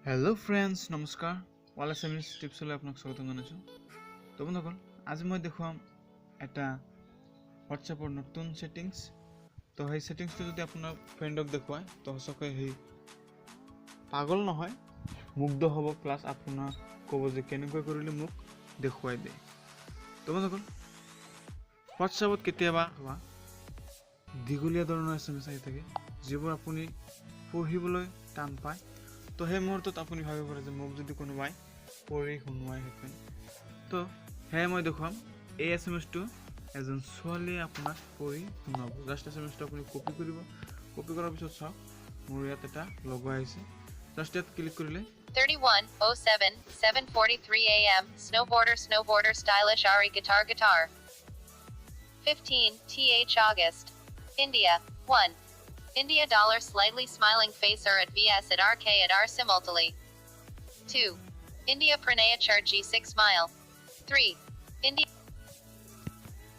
Hello friends नमस्कार वाला सेमिस टिप्सলৈ আপোনাক স্বাগতম জনাইছো তো বন্ধুসকল আজি মই দেখুৱাম এটা হোৱাটছএপৰ নতুন সেটিংস তো সেই সেটিংসটো যদি আপোনাৰ ফ্ৰেণ্ডক দেখুৱায় তো সঁচাকৈ সেই পাগল নহয় মুগ্ধ হ'ব প্লাস আপোনাৰ ক'ব যে কেনেকৈ কৰিলে মোক দেখুৱাই দে তো বন্ধুসকল হোৱাটছএপত কেতিয়াবা দীঘলীয়া ধৰণৰ এছএমএছ আহি থাকে যিবোৰ আপুনি পঢ়িবলৈ টান পায় তো সেই মুহূৰ্তত আপুনি ভাবিব পাৰে যে মোক যদি কোনোবাই পঢ়ি শুনোৱাই হেতেন তো হে মই দেখুৱাম এই এছএমএছটো এজন ছোৱালীয়ে আপোনাক পঢ়ি শুনাব জাষ্ট এছএমএছটো আপুনি কপি কৰিব কপি কৰাৰ পিছত চাওক মোৰ ইয়াত এটা লগো আহিছে জাষ্ট ইয়াত ক্লিক কৰিলে 31:07 7:43 a.m. snowboarder stylish Ari guitar 15 th August India 1 India dollar slightly smiling facer at vs at rk at r simultaneously 2 India pranaya chart g6 mile 3 India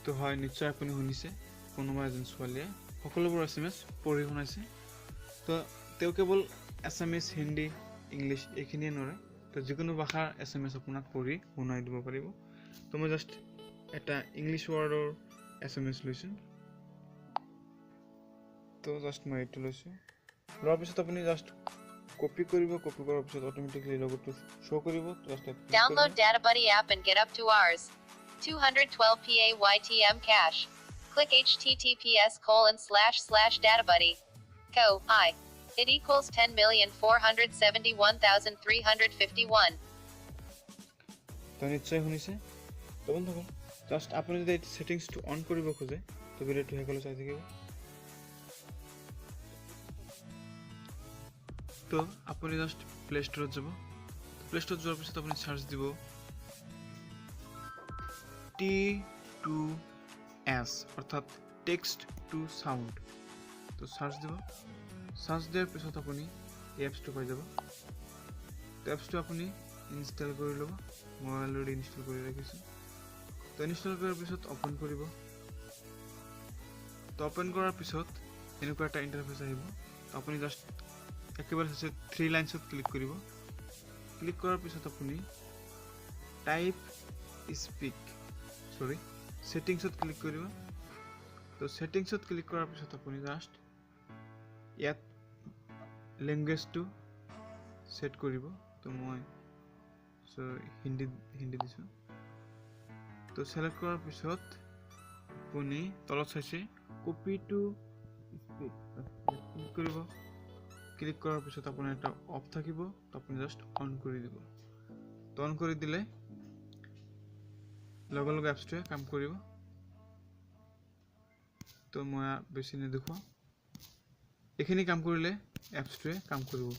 তো হয় নিশ্চয় আপুনি শুনিছে কোনোবা এজন ছোৱালীয়ে সকলোবোৰ এছএমএছ পঢ়ি শুনাইছে তো তেওঁ কেৱল এছএমএছ হিন্দী ইংলিছ এইখিনিয়ে নৰে তো যিকোনো ভাষাৰ এছএমএছ আপোনাক পঢ়ি শুনাই দিব পাৰিব তো মই জাষ্ট এটা ইংলিছ ৱৰ্ডৰ এছএমএছ লৈছো তো জাষ্ট মই এইটো লৈছো লোৱাৰ পিছত আপুনি জাষ্ট কপি কৰিব কপি কৰাৰ পিছত অটোমেটিক্যালি লগটো শো কৰিব just download DataBuddy app and get up to Rs 212 PAYTM cache click https://databuddy co I it equals 10,471,351 তো নিশ্চয় শুনিছে তো বন্ধুসকল জাষ্ট আপুনি যদি এই সেটিংসটো অন কৰিব খোজে তো ভিডিওটো হেকলৈ চাই থাকিব তো আপুনি জাষ্ট প্লে ষ্টৰত যাব প্লে ষ্টৰত যোৱাৰ পিছত আপুনি সাৰ্চ দিব T2S অৰ্থাৎ টেক্সট টু সাউন্ড তো সাৰ্চ দিব সাৰ্চ দিয়াৰ পিছত আপুনি এপছটো পাই যাব এপছটো আপুনি ইনষ্টল কৰি ল'ব মই অলৰেডি ইনষ্টল কৰি ৰাখিছোঁ তো ইনষ্টল কৰাৰ পিছত ওপেন কৰিব তো ওপেন কৰাৰ পিছত এনেকুৱা এটা ইন্টাৰফেস আহিব তো আপুনি জাষ্ট একেবাৰে আছে 3 লাইনছত ক্লিক কৰিব ক্লিক কৰাৰ পিছত আপুনি টাইপ স্পিক সৰি সেটিংছত ক্লিক কৰিব তো সেটিংছত ক্লিক কৰাৰ পিছত আপুনি জাষ্ট ইয়াত ল্যাঙ্গুৱেজটো সেট কৰিব তো মই হিন্দী দিছো তো সিলেক্ট কৰাৰ পিছত আপুনি তলত চাইছে কপি টু স্পিক ক্লিক কৰিব ক্লিক কৰাৰ পিছত আপোনাৰ এটা অফ থাকিব তো আপুনি জাষ্ট অন কৰি দিব তো অন কৰি দিলে লগে লগে এপছটোৱে কাম কৰিব তো মই বেছি নেদেখুৱাম এইখিনি কাম কৰিলে এপছটোৱে কাম কৰিব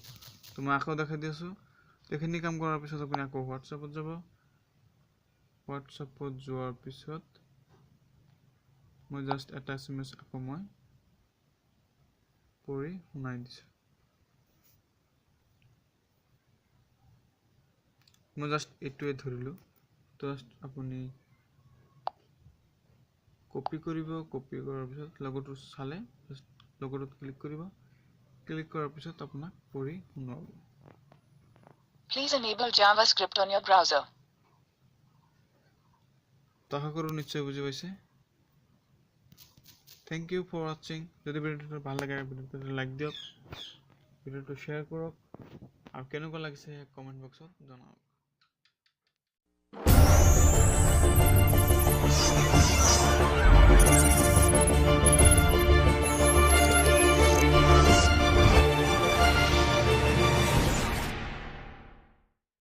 তো মই আকৌ দেখাই দি আছো এইখিনি কাম কৰাৰ পিছত আপুনি আকৌ হোৱাটছএপত যাব হোৱাটছএপত যোৱাৰ পিছত মই জাষ্ট এটা এছএমএছ আকৌ মই পঢ়ি শুনাই দিছো মই জাষ্ট এইটোৱে ধৰিলো তো জাষ্ট আপুনি কপি কৰিব কপি কৰাৰ পিছত লগটো চালে লগটোত ক্লিক কৰিব ক্লিক কৰাৰ পিছত আপোনাক পঢ়ি শুনাব Please enable JavaScript on your browser. আশা কৰো নিশ্চয় বুজি পাইছে থ্যাংক ইউ ফৰ ওয়াচিং যদি ভিডিওটো ভাল লাগে ভিডিওটো লাইক দিয়ক ভিডিওটো শ্বেয়াৰ কৰক আৰু কেনেকুৱা লাগিছে কমেন্ট বক্সত জনাওক